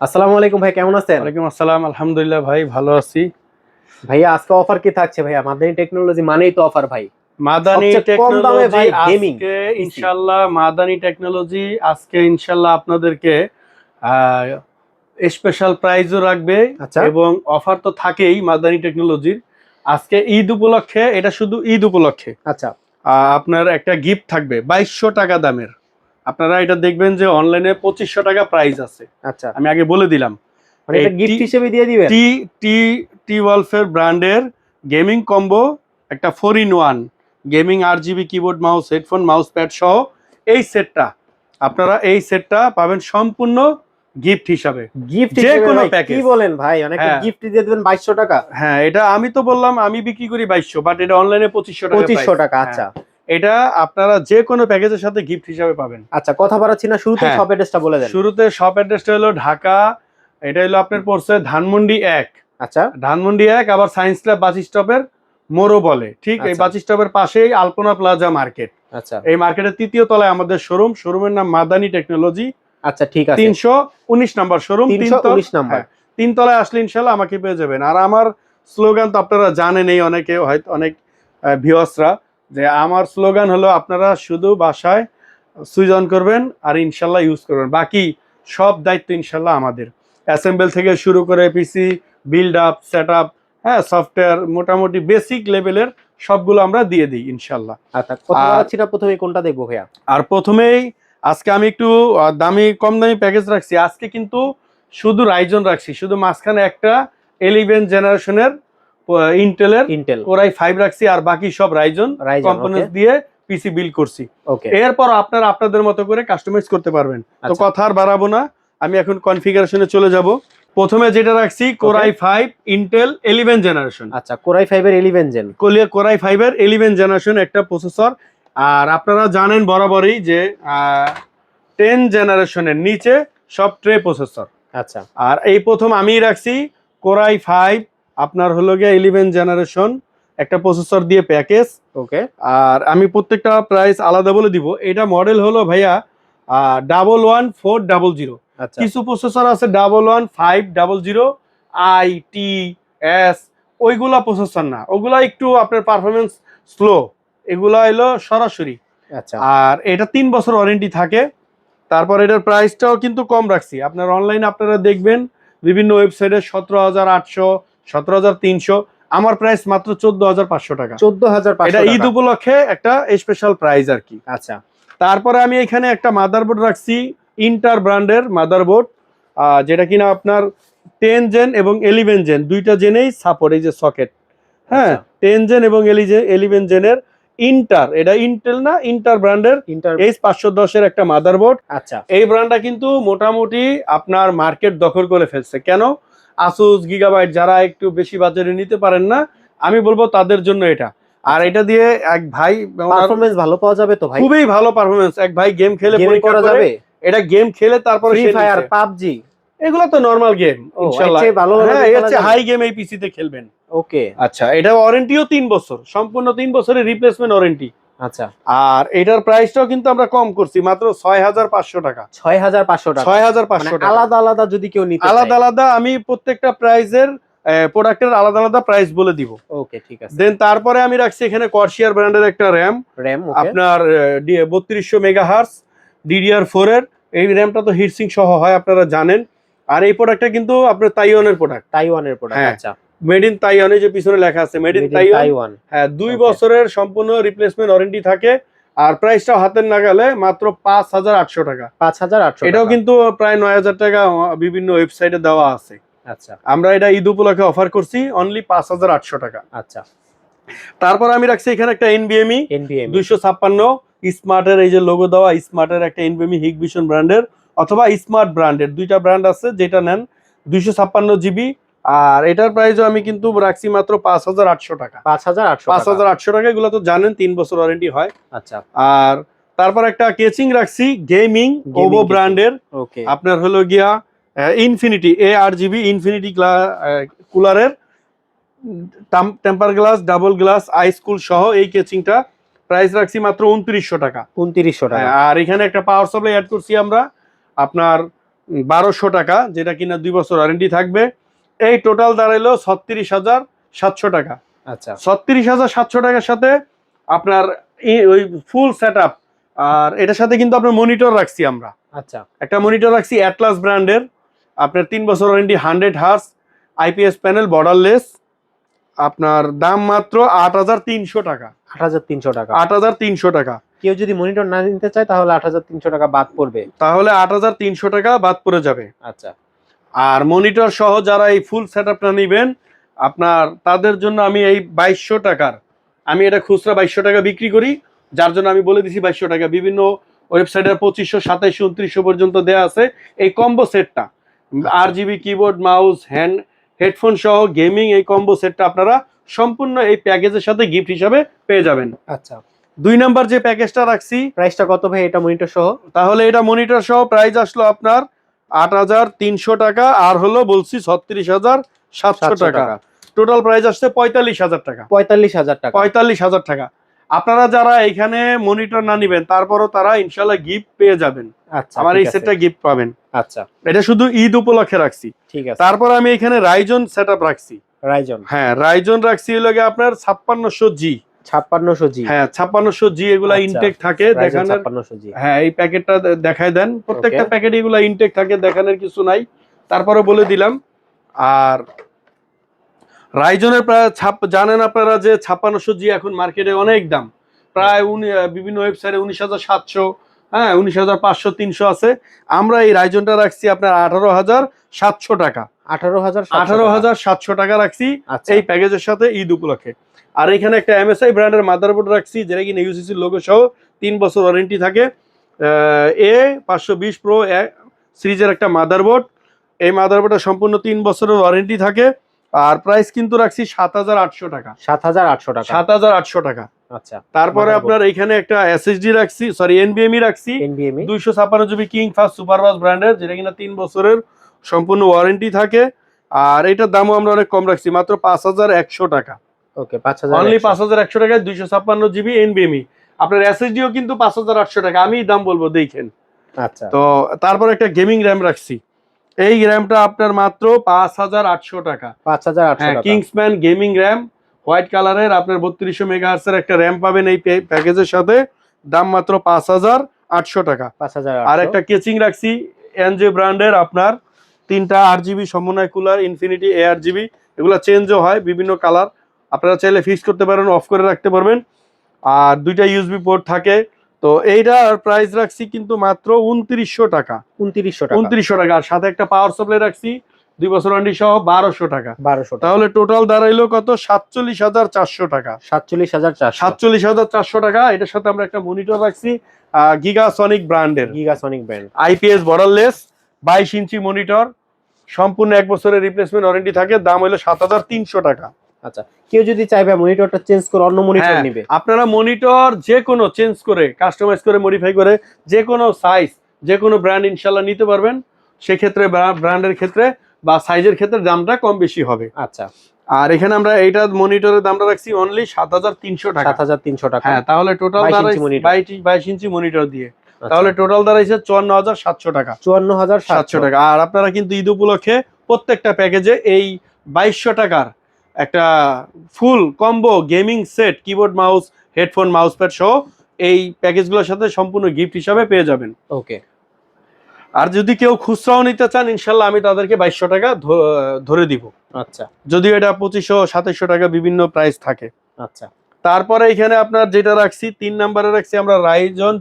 আসসালামু আলাইকুম ভাই, কেমন আছেন? ওয়ালাইকুম আসসালাম, আলহামদুলিল্লাহ ভাই, ভালো আছি। ভাইয়া আজকে অফার কি থাকছে ভাইয়া? মাদানী টেকনোলজি মানেই তো অফার ভাই। মাদানী সবচেয়ে কম দামে টেকনোলজি ভাই গেমিং আজকে পিসি। ইনশাল্লাহ মাদানী টেকনোলজি আজকে ইনশাল্লাহ আপনাদেরকে স্পেশাল প্রাইজও রাখবে আচ্ছা এবং অফার তো থাকেই মাদানী টেকনোলজির। আজকে ঈদ উপলক্ষে, এটা শুধু ঈদ উপলক্ষে আচ্ছা আপনার একটা গিফট থাকবে 2200 টাকা দামের। আপনারা এটা দেখবেন যে অনলাইনে 2500 টাকা প্রাইস আছে। আচ্ছা, আমি আগে বলে দিলাম, মানে এই এটা গিফট হিসেবে দিয়ে দিবেন? টি টি টি ওয়ালফের ব্র্যান্ডের গেমিং কম্বো, একটা 4 in 1 gaming RGB keyboard, mouse, headphone, mouse pad সহ এই সেটটা, আপনারা এই সেটটা পাবেন সম্পূর্ণ গিফট হিসাবে, গিফট যে হিসেবে কোনো ভাই? কি প্যাকেজ। বলেন ভাই, অনেকে হ্যাঁ গিফট দিয়ে দিবেন 2200 টাকা? হ্যাঁ, এটা আমি তো বললাম আমি বিক্রি করি 2200, বাট এটা অনলাইনে 2500 টাকা প্রাইস। 2500 টাকা, হ্যাঁ, আচ্ছা। এটা আপনারা যে কোনো প্যাকেজের সাথে গিফট হিসাবে পাবেন। আচ্ছা, কথা বাড়াচ্ছি না, শুরুতেই হ্যাঁ, শপ অ্যাড্রেসটা বলে দেন। শুরুতে শপ অ্যাড্রেসটা হলো ঢাকা, এটা হলো আপনার পড়ছে ধানমন্ডি 1। আচ্ছা ধানমন্ডি 1, আবার সায়েন্স ল্যাব বাস স্টপের মোড়ও বলে, ঠিক এই আচ্ছা বাস স্টপের পাশেই আলপনা প্লাজা মার্কেট। আচ্ছা এই মার্কেটের 3য় তলায় আমাদের শোরুমের নাম মাদানী টেকনোলজি। আচ্ছা, ঠিক আছে। 319 নাম্বার শোরুম, 319 নাম্বার। 3 তলায় আসলে ইনশাল্লাহ আমাকে পেয়ে যাবেন। আর আমার স্লোগান তো আপনারা জানেন, এই অনেকে হয়তো অনেক ভিউয়ার্সরা, যে আমার স্লোগান হলো আপনারা শুধু বাসায় সুইচ অন করবেন আর ইনশাল্লাহ ইউজ করবেন, বাকি সব দায়িত্ব ইনশাল্লাহ আমাদের। অ্যাসেম্বল থেকে শুরু করে PC build up, set up, হ্যাঁ, সফটওয়্যার, মোটামুটি বেসিক লেভেলের সবগুলো আমরা দিয়ে দিই ইনশাল্লাহ। আচ্ছা, কথা আর বাড়াচ্ছি না, প্রথমে কোনটা দেখবো ভাইয়া? আর প্রথমেই আজকে আমি একটু কম দামি প্যাকেজ রাখছি। আজকে কিন্তু শুধু রাইজন রাখছি, শুধু মাঝখানে একটা 11 জেনারেশনের ইন্টেলের ইন্টেল কোরাই 5 রাখছি, আর বাকি সব রাইজন রাইজন, ওকে কম্পোনেন্টস দিয়ে পিসি বিল্ড করছি। ওকে। এরপর আপনারা আপনাদের মতো করে কাস্টমাইজ করতে পারবেন। তো আচ্ছা কথা আর বাড়াবো না, আমি এখন কনফিগারেশনে চলে যাব। প্রথমে যেটা রাখছি কোরাই 5 ইন্টেল 11 জেনারেশন। আচ্ছা, কোরাই 5 এর 11 জেন। কোরাই 5 এর 11 জেনারেশন একটা প্রসেসর। আর আপনারা জানেন বরাবরই যে 10 জেনারেশনের নিচে সব ট্রে প্রসেসর। আচ্ছা আর এই প্রথম আমি রাখছি কোরাই 5 আপনার হলো গিয়ে 11 জেনারেশন একটা প্রসেসর দিয়ে প্যাকেজ। ওকে। আর আমি প্রত্যেকটা প্রাইস আলাদা বলে দিব। এটা মডেল হলো ভাইয়া 11400। আচ্ছা কিছু প্রসেসর আছে 11500 ITS, ওইগুলা প্রসেসর না, ওগুলা একটু আপনার পারফরমেন্স স্লো, এগুলা হলো সরাসরি। আচ্ছা আর এটা 3 বছর ওয়ারেন্টি থাকে। তারপর এটার প্রাইসটাও কিন্তু কম রাখছি। আপনার অনলাইনে আপনারা দেখবেন বিভিন্ন ওয়েবসাইটে 17800, 17300, আমার প্রাইস মাত্র 14500 টাকা। 14500 এটা ঈদ টাকা। উপলক্ষে একটা স্পেশাল প্রাইস আর কি। আচ্ছা তারপরে আমি এখানে একটা মাদারবোর্ড রাখছি, ইন্টার ব্র্যান্ডের মাদারবোর্ড, যেটা কিনা আপনার 10 জেন এবং 11 জেন দুইটা জেনেই সাপোর্ট, এই যে সকেট, হ্যাঁ, আচ্ছা 10 জেন এবং 11 জেনের ইন্টার, এটা ইন্টেল না, ইন্টার ব্র্যান্ডের ইন্টার। H510 এর একটা মাদারবোর্ড। আচ্ছা এই ব্র্যান্ডটা কিন্তু মোটামুটি আপনার মার্কেট দখল করে ফেলছে। কেন? আসুস, গিগাবাইট যারা একটু বেশি বাজারে নিতে পারেন না, আমি বলবো তাদের জন্য এটা। আর আচ্ছা। এটা দিয়ে এক ভাই, পারফরম্যান্স ভালো পাওয়া যাবে তো ভাই? খুবই ভালো পারফরমেন্স, এক ভাই গেম খেলে গেমিং পরীক্ষা করা করে, যাবে? এটা গেম খেলে তারপরে ফ্রি সে ফায়ার, নিছে। পাবজি? এগুলো তো নরমাল গেম ও, ইনশাআল্লাহ। এর চেয়ে ভালো ভালো হ্যাঁ, গেম এর খেলা চেয়ে যাবে? হাই গেম এই পিসিতে খেলবেন। ওকে। আচ্ছা, এটা ওয়ারেন্টিও 3 বছর, সম্পূর্ণ 3 বছরের রিপ্লেসমেন্ট ওয়ারেন্টি। আচ্ছা, আর এটার প্রাইসটাও কিন্তু আমরা কম করছি, মাত্র 6500 টাকা। 6500 টাকা। 6500 মানে টাকা। আলাদা আলাদা যদি কেউ নিতে চায়? আলাদা আলাদা আমি প্রত্যেকটা প্রাইজের প্রোডাক্টের আলাদা আলাদা প্রাইস বলে দিব। ওকে, ঠিক আছে। দেন তারপরে আমি রাখছি এখানে কর্সিয়ার ব্র্যান্ডের একটা র্যাম, র‍্যাম, ওকে। আপনার 3200 মেগাহার্স DDR4 এর। এই র্যামটা তো হিটসিং সহ হয়, আপনারা জানেন। আর এই প্রোডাক্টটা কিন্তু আপনার তাইওয়ানের প্রোডাক্ট। তাইওয়ানের প্রোডাক্ট, হ্যাঁ, আচ্ছা। মেড ইন তাইওয়ানে যে পিছনে লেখা আছে made in Made in Taiwan. Taiwan. হ্যাঁ, 2 Okay. বছরের সম্পূর্ণ রিপ্লেসমেন্ট ওয়ারেন্টি থাকে। আর প্রাইসটাও হাতের নাগালে, মাত্র 5800 টাকা। 5800 এটাও টাকা। কিন্তু প্রায় 9000 টাকা বিভিন্ন ওয়েবসাইটে দেওয়া আছে। আচ্ছা আমরা এটা ঈদ উপলক্ষে অফার করছি অনলি 5800 টাকা। আচ্ছা। তারপর আমি রাখছি এখানে একটা NVMe এনভিএম। 256 স্মার্টের, এই যে লোগো দেওয়া স্মার্টের একটা NVMe হিগভিশন ব্র্যান্ডের অথবা স্মার্ট ব্র্যান্ডের, দুইটা ব্র্যান্ড আছে, যেটা নেন 256 জিবি। আর এটার প্রাইসও আমি কিন্তু রাখছি মাত্র 5800 টাকা। 5800 টাকা। 5800 টাকা, এগুলো তো জানেন 3 বছর ওয়ারেন্টি হয়। আচ্ছা। আর তারপর একটা কেচিং রাখছি গেমিং ওভো Gaming ব্র্যান্ডের, ওকে। আপনার হলো গিয়া ইনফিনিটি ARGB ইনফিনিটি কুলারের temper glass, double glass, ice cool সহ এই কেচিংটা প্রাইস রাখছি মাত্র 2900 টাকা। 2900 টাকা। আর এখানে একটা পাওয়ার সাপ্লাই অ্যাড করছি আমরা, আপনার 1200 টাকা, যেটা কিনা 2 বছর ওয়ারেন্টি থাকবে। এই টোটাল দাঁড়াইলো 36,700 টাকা। আচ্ছা 36,700 টাকার সাথে আপনার ওই ফুল সেট আপ, আর এটার সাথে কিন্তু আপনার মনিটর রাখছি আমরা। আচ্ছা একটা মনিটর রাখছি অ্যাটলাস ব্র্যান্ডের, আপনার 3 বছর warranty, 100 hertz, IPS panel, borderless. আপনার দাম মাত্র 8,300 টাকা। 8,300 টাকা। 8,300 টাকা। কেউ যদি মনিটর না নিতে চায় তাহলে 8,300 টাকা বাদ পড়বে। তাহলে 8,300 টাকা বাদ পড়ে যাবে। আচ্ছা আর মনিটর সহ যারা এই ফুল সেটআপটা নেবেন, আপনার তাদের জন্য আমি এই 2200 টাকার, আমি এটা খুচরা 2200 টাকা বিক্রি করি, যার জন্য আমি বলে দিছি 2200 টাকা। বিভিন্ন ওয়েবসাইটে 2500, 2700, 2900 পর্যন্ত দেয়া আছে এই কম্বো সেটটা। RGB কিবোর্ড, মাউস, হেডফোন সহ গেমিং এই কম্বো সেটটা আপনারা সম্পূর্ণ এই প্যাকেজের সাথে গিফট হিসাবে পেয়ে যাবেন। আচ্ছা 2 নাম্বার যে প্যাকেজটা রাখছি, প্রাইসটা কত ভাই এটা মনিটর সহ? তাহলে এটা মনিটর সহ প্রাইস আসলো আপনার 8,300 টাকা, আর হলো বলছি 36,700 টাকা। টোটাল প্রাইস আসছে 45,000 টাকা। 45,000 টাকা। 45,000 টাকা। আপনারা যারা এখানে মনিটর না নিবেন, তারপরও তারা ইনশাল্লাহ গিফট পেয়ে যাবেন। আচ্ছা আমার এই ঠিক আছে। সেটটা গিফট পাবেন। আচ্ছা এটা শুধু ঈদ উপলক্ষে রাখছি। ঠিক আছে। তারপর আমি এখানে রাইজন সেটআপ রাখছি। রাইজন, হ্যাঁ রাইজন রাখছি হলো আপনার 5600G। 5600G। হ্যাঁ 5600G, এগুলা আচ্ছা, ইনটেক থাকে রাইজন দেখানোর। 5600G। হ্যাঁ এই প্যাকেটটা দেখায় দেন, প্রত্যেকটা Okay. প্যাকেট এগুলা ইনটেক থাকে, দেখানোর কিছু নাই, তারপরে বলে দিলাম। আর রাইজনের প্রায় জানেন আপনারা যে 5600G এখন মার্কেটে অনেক দাম, প্রায় বিভিন্ন ওয়েবসাইটে 19,700, হ্যাঁ 19,500, 300 আছে। আমরা এই রাইজনটা রাখছি আপনার 18,700 টাকা। 18,700 টাকা রাখছি আচ্ছা এই প্যাকেজের সাথে ঈদ উপলক্ষে। আর এখানে একটা MSI ব্র্যান্ডের মাদারবোর্ড রাখছি, যেটা কিনা UCC লোগো সহ 3 বছর ওয়ারেন্টি থাকে। A520 Pro সিরিজের একটা মাদারবোর্ড। এই মাদারবোর্ডটা সম্পূর্ণ 3 বছরের ওয়ারেন্টি থাকে। আর প্রাইস কিন্তু রাখছি 7,800 টাকা। 7,800 টাকা। 7,800 টাকা। আচ্ছা তারপরে motherboard। আপনার এখানে একটা SSD রাখছি, সরি NVMe রাখছি, NVMe 256GB king fast superfast ব্র্যান্ডের, যেটা কিনা 3 বছরের সম্পূর্ণ ওয়ারেন্টি থাকে। আর এটার দামও আমরা অনেক কম রাখছি, মাত্র 5,100 টাকা। ওকে 5,100 অনলি 5,100 টাকায় 256GB NVMe। আপনার SSDও কিন্তু 5,800 টাকা, আমি দাম বলবো দেখেন। আচ্ছা তো তারপর একটা গেমিং র্যাম রাখছি, এই র্যামটা আপনার মাত্র 5,800 টাকা। 5,800 হ্যাঁ টাকা। কিংসম্যান গেমিং র্যাম, হোয়াইট কালারের, আপনার 3200 মেগাহার্টজের একটা র্যাম পাবেন এই প্যাকেজের সাথে, দাম মাত্র 5,800 টাকা। 5,800। আর একটা কেচিং রাখছি NJ ব্র্যান্ডের, আপনার 3টা RGB সমন্বয় কুলার, ইনফিনিটি ARGB, এগুলো চেঞ্জও হয় বিভিন্ন কালার, আপনারা চাইলে ফিক্স করতে পারেন, অফ করে রাখতে পারবেন। আর 2টা USB পোর্ট থাকে। তো এইটার প্রাইস রাখছি কিন্তু মাত্র 2900 টাকা। 2900 টাকা। 2900 টাকা। আর সাথে একটা পাওয়ার সাপ্লাই রাখছি 2 বছর ওয়ারেন্টি সহ 1200 টাকা। 1200 টাকা। তাহলে টোটাল দাঁড়াইলো কত? 47,400 টাকা। 47,400। 47,400 টাকা। এটার সাথে আমরা একটা মনিটর রাখছি গিগাসনিক ব্র্যান্ডের, গিগাসনিক brand, IPS borderless, 22 inch monitor, সম্পূর্ণ 1 বছরের রিপ্লেসমেন্ট ওয়ারেন্টি থাকে, দাম হলো 7,300 টাকা। আচ্ছা কেউ যদি চাইবে মনিটরটা চেঞ্জ করে অন্য মনিটর হ্যাঁ, নেবে, আপনারা মনিটর যে কোনো চেঞ্জ করে, কাস্টমাইজ করে, মডিফাই করে, যে কোনো সাইজ, যে কোনো ব্র্যান্ড ইনশাল্লাহ নিতে পারবেন। সেক্ষেত্রে ব্র্যান্ডের ক্ষেত্রে বা সাইজের ক্ষেত্রে দামটা কম বেশি হবে। আচ্ছা আর এখানে আমরা এইটা মনিটরের দামটা রাখছি অনলি 7,300 টাকা। 7,300 টাকা। হ্যাঁ তাহলে টোটাল 22 ইঞ্চি মনিটর দিয়ে, তাহলে টোটাল দাঁড়াইছে 54,700 টাকা। 54,700 টাকা। আর আপনারা কিন্তু ঈদ উপলক্ষে প্রত্যেকটা প্যাকেজে এই 2200 টাকার একটা ফুল combo gaming set, keyboard, mouse, headphone, mouse pad সহ এই প্যাকেজগুলোর সাথে সম্পূর্ণ গিফট হিসাবে পেয়ে যাবেন। ওকে। আর যদি কেউ খুচরাও নিতে চান, ইনশাল্লাহ আমি তাদেরকে 2200 টাকা ধরে দিব। আচ্ছা যদিও এটা 2500, 2700 টাকা বিভিন্ন প্রাইস থাকে। আচ্ছা তারপরে এখানে আপনার যেটা রাখছি 3 নম্বরে রাখছি আমরা রাইজন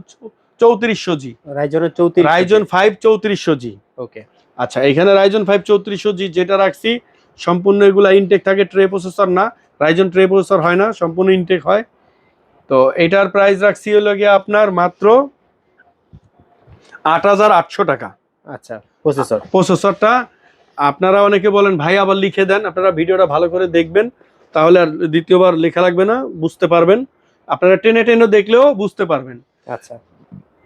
3400G, রাইজনের 3400, রাইজন 5 3400G। ওকে। আচ্ছা এখানে রাইজন 5 3400G যেটা রাখছি, সম্পূর্ণ এগুলা ইনটেক থাকে, ট্রে প্রসেসর না, রাইজন ট্রে প্রসেসর হয় না, সম্পূর্ণ ইনটেক হয়। তো এটার প্রাইস রাখছি হলো গিয়ে আপনার মাত্র 8,800 টাকা। আচ্ছা প্রসেসর, প্রসেসরটা আপনারা অনেকে বলেন ভাই আবার লিখে দেন, আপনারা ভিডিওটা ভালো করে দেখবেন, তাহলে আর দ্বিতীয়বার লেখা লাগবে না, বুঝতে পারবেন। আপনারা টেনে টেনে দেখলেও বুঝতে পারবেন। আচ্ছা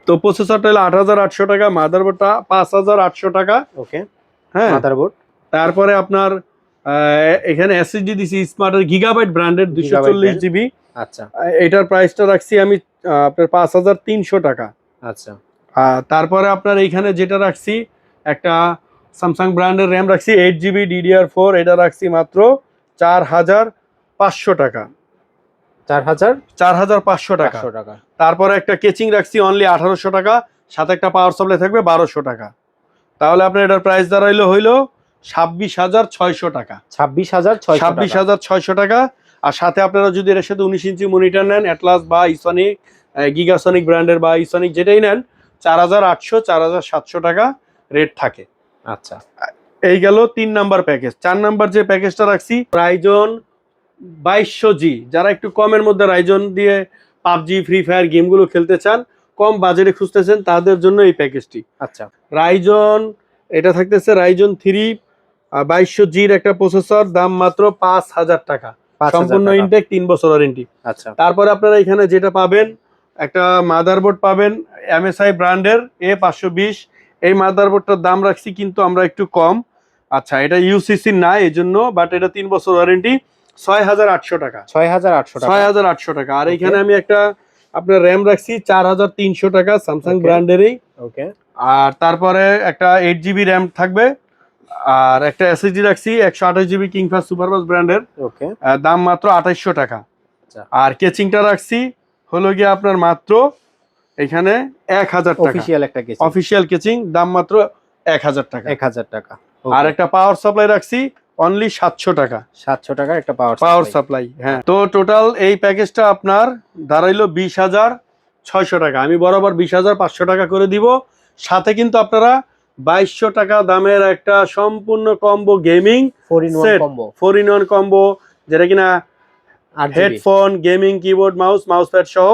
তো প্রসেসরটা হলো 8,800 টাকা, মাদারবোর্ডটা 5,800 টাকা। ওকে। হ্যাঁ মাদারবোর্ড, তারপরে আপনার এখানে SSD দিছি স্মার্টের গিগাবাইট ব্র্যান্ডের 240GB। আচ্ছা এটার প্রাইসটা রাখছি আমি আপনার 5,300 টাকা। আচ্ছা তারপরে আপনার এইখানে যেটা রাখছি একটা স্যামসাং ব্র্যান্ডের র্যাম রাখছি 8GB DDR4, এটা রাখছি মাত্র 4500 টাকা। 4500 টাকা। টাকা। তারপরে একটা কেচিং রাখছি অনলি 1800 টাকা, সাথে একটা পাওয়ার সাপ্লাই থাকবে 1200 টাকা। তাহলে আপনার এটার প্রাইস দাঁড়াইলো হইলো 26600 টাকা। 26600 টাকা। আর সাথে আপনারা যদি এর সাথে 19 ইঞ্চি মনিটর নেন, অ্যাটলাস বা ইসনিক, গিগাসনিক ব্র্যান্ডের বা ইসনিক যেটাই নেন, 4800 4700 টাকা রেট থাকে। আচ্ছা, এই গেল 3 নাম্বার প্যাকেজ। 4 নাম্বার যে প্যাকেজটা রাখছি রাইজন 2200G, যারা একটু কমের মধ্যে রাইজন দিয়ে পাবজি ফ্রি ফায়ার গেমগুলো খেলতে চান, কম বাজেটে খুঁজতেছেন, তাদের জন্য এই প্যাকেজটি। আচ্ছা, রাইজন এটা থাকতেছে রাইজন 3 2200G'র একটা প্রসেসর, দাম মাত্র 5000 টাকা, সম্পূর্ণ ইনটেক, 3 বছর ওয়ারেন্টি। আচ্ছা, তারপরে আপনারা এখানে যেটা পাবেন, একটা মাদারবোর্ড পাবেন MSI ব্র্যান্ডের A520। এই মাদারবোর্ডটার দাম রাখছি কিন্তু আমরা একটু কম। আচ্ছা, এটা ইউসিসি না এই জন্য, বাট এটা 3 বছর ওয়ারেন্টি, 6800 টাকা। 6800 টাকা। আর এখানে আমি একটা আপনার র্যাম রাখছি 4300 টাকা, স্যামসাং ব্র্যান্ডেরই। ওকে। আর তারপরে একটা 8GB র্যাম থাকবে, আর একটা SSD রাখছি 128GB কিংফাস সুপারবাস ব্র্যান্ডের, ওকে, দাম মাত্র 2800 টাকা। আচ্ছা। আর কেচিংটা রাখছি হলো গিয়ে আপনার মাত্র এখানে 1000 টাকা, অফিশিয়াল একটা কেচিং, অফিশিয়াল কেচিং, দাম মাত্র 1000 টাকা। 1000 টাকা। আর একটা পাওয়ার সাপ্লাই রাখছি অনলি 700 টাকা। 700 টাকার একটা পাওয়ার সাপ্লাই। হ্যাঁ, তো টোটাল এই প্যাকেজটা আপনার দাঁড়াইলো 20600 টাকা। আমি বরাবর 20500 টাকা করে দিব। সাথে কিন্তু আপনারা 2200 টাকা দামের একটা সম্পূর্ণ কম্বো গেমিং 4-in-1 কম্বো, যেটা কিনা headphone, gaming keyboard, mouse pad সহ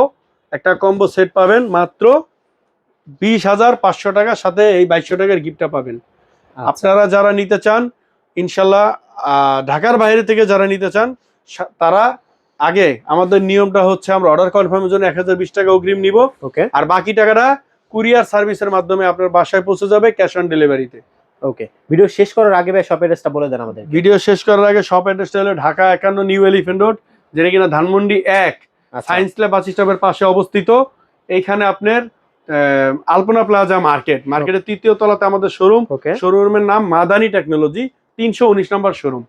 একটা কম্বো সেট পাবেন মাত্র 20500 টাকার সাথে এই 2200 টাকার গিফটটা পাবেন। আপনারা যারা নিতে চান, ইনশাল্লাহ ঢাকার বাইরে থেকে যারা নিতে চান, তারা আগে আমাদের নিয়মটা হচ্ছে আমরা অর্ডার কনফার্মের জন্য 1020 টাকা অগ্রিম নিব, আর বাকি টাকাটা কুরিয়ার সার্ভিসের মাধ্যমে আপনার বাসায় পৌঁছে যাবে ক্যাশ অন ডেলিভারিতে। ওকে, ভিডিও শেষ করার আগে ভাই শপ অ্যাড্রেসটা বলে দেন আমাদের। ভিডিও শেষ করার আগে শপ অ্যাড্রেসটা হলো ঢাকা 51 নিউ এলিফ্যান্ট রোড, যেটা কিনা ধানমন্ডি 1 সায়েন্স ল্যাব বাস স্টপের পাশে অবস্থিত। এইখানে আপনার আলপনা প্লাজা মার্কেটের 3য় তলাতে আমাদের শোরুম। শোরুমের নাম মাদানী টেকনোলজি, 319 নম্বর শোরুম।